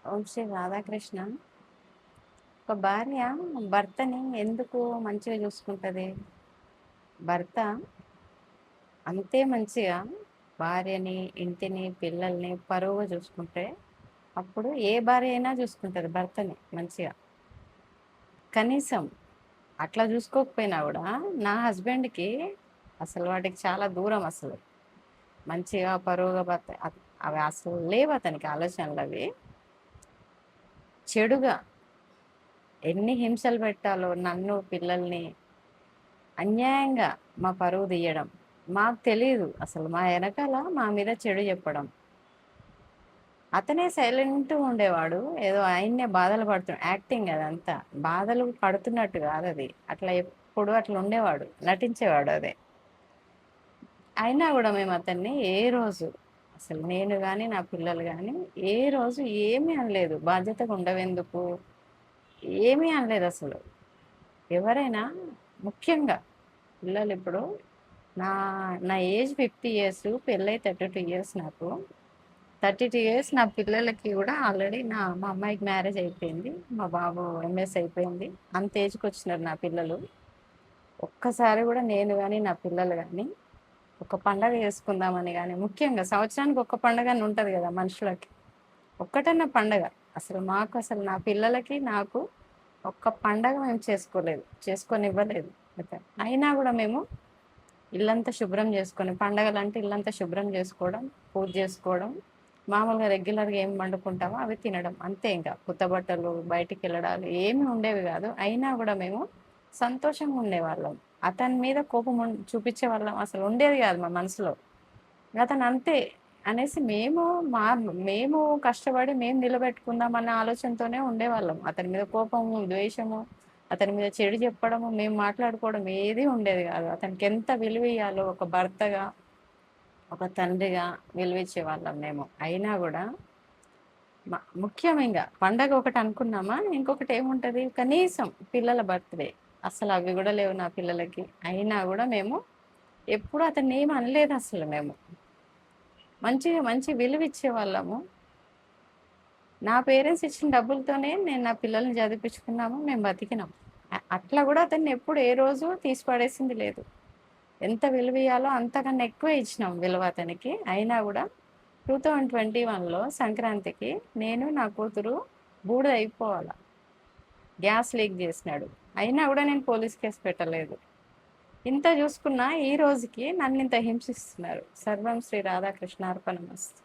ఓం శ్రీ రాధాకృష్ణ. ఒక భార్య భర్తని ఎందుకు మంచిగా చూసుకుంటది? భర్త అంతే మంచిగా భార్యని, ఇంటిని, పిల్లల్ని పరువుగా చూసుకుంటే అప్పుడు ఏ భార్య అయినా చూసుకుంటది భర్తని మంచిగా. కనీసం అట్లా చూసుకోకపోయినా కూడా నా హస్బెండ్కి అసలు వాటికి చాలా దూరం అసలు. మంచిగా పరువుగా భర్త అవి అసలు లేవు అతనికి ఆలోచనలు అవి. చెడుగా ఎన్ని హింసలు పెట్టాలో నన్ను, పిల్లల్ని అన్యాయంగా మా పరువు తీయడం. మాకు తెలీదు అసలు మా వెనకాల మా మీద చెడు చెప్పడం. అతనే సైలెంట్‌గా ఉండేవాడు. ఏదో ఆయన్నే బాధలు యాక్టింగ్ అదంతా. బాధలు పడుతున్నట్టు కాదది. అట్లా ఎప్పుడు అట్లా ఉండేవాడు. నటించేవాడు అదే. అయినా గూడా మేము అతన్ని ఏ రోజు అసలు నేను గాని, నా పిల్లలు గాని ఏ రోజు ఏమీ అనలేదు. బాధ్యతగా ఉండవెందుకు? ఏమీ అనలేదసలు. ఎవరైనా ముఖ్యంగా పిల్లలిప్పుడు నా నా ఏజ్ 50 ఇయర్స్, పెళ్ళై 32 ఇయర్స్ నాకు. 32 ఇయర్స్ నా పిల్లలకి కూడా ఆల్రెడీ మా అమ్మాయికి మ్యారేజ్ అయిపోయింది. మా బాబు ఎంఎస్ అయిపోయింది. అంత ఏజ్‌కి వచ్చినారు నా పిల్లలు. ఒక్కసారి కూడా నేను గాని, నా పిల్లలు గాని ఒక పండగ చేసుకుందామని గాని, ముఖ్యంగా సంవత్సరానికి ఒక్క పండగ అని ఉంటది కదా మనుషులకి. ఒక్కటన్నా పండగ. అసలు నా పిల్లలకి, నాకు ఒక్క పండగ మేము చేసుకోలేదు. చేసుకోనివ్వలేదు. అయితే అయినా కూడా మేము ఇల్లంతా శుభ్రం చేసుకొని, పండగలంటే ఇల్లంతా శుభ్రం చేసుకోవడం, పూజ చేసుకోవడం, మామూలుగా రెగ్యులర్‌గా ఏం వండుకుంటామో అవి తినడం. అంతే ఇంకా. కొత్త బట్టలు, బయటికెళ్ళడాలు ఏమి ఉండేవి కాదు. అయినా కూడా మేము సంతోషంగా ఉండేవాళ్ళం. అతని మీద కోపం చూపించేవాళ్ళం అసలు ఉండేది కాదు మా మనసులో. అతను అంతే అనేసి మేము కష్టపడి మేము నిలబెట్టుకుందాం అన్న ఆలోచనతోనే ఉండేవాళ్ళం. అతని మీద కోపము, ద్వేషము, అతని మీద చెడు చెప్పడము, మేము మాట్లాడుకోవడం ఏది ఉండేది కాదు. అతనికి ఎంత విలువ ఇయ్యాలో ఒక భర్తగా, ఒక తండ్రిగా విలువిచ్చేవాళ్ళం మేము. అయినా కూడా ముఖ్యం ఇంగ పండగ ఒకటి అనుకున్నామా, ఇంకొకటి ఏముంటది? కనీసం పిల్లల బర్త్‌డే అసలు అవి కూడా లేవు నా పిల్లలకి. అయినా కూడా మేము ఎప్పుడు అతన్ని ఏమి అనలేదు అసలు మేము. మంచి విలువిచ్చేవాళ్ళము. నా పేరెంట్స్ ఇచ్చిన డబ్బులతోనే నేను నా పిల్లల్ని చదివిపించుకున్నాము. మేము బతికినాం. అట్లా కూడా అతన్ని ఎప్పుడు ఏ రోజు తీసి పడేసింది లేదు. ఎంత విలువ ఇయ్యాలో అంతకన్నా ఎక్కువే ఇచ్చినాం విలువ అతనికి. అయినా కూడా 2021లో సంక్రాంతికి నేను, నా కూతురు బూడిద అయిపోవాల. గ్యాస్ లీక్ చేసినాడు. అయినా కూడా నేను పోలీస్ కేస్ పెట్టలేదు. ఇంత చూసుకున్నా ఈ రోజుకి నన్నింత హింసిస్తున్నారు. సర్వం శ్రీ రాధాకృష్ణ అర్పణమస్తు.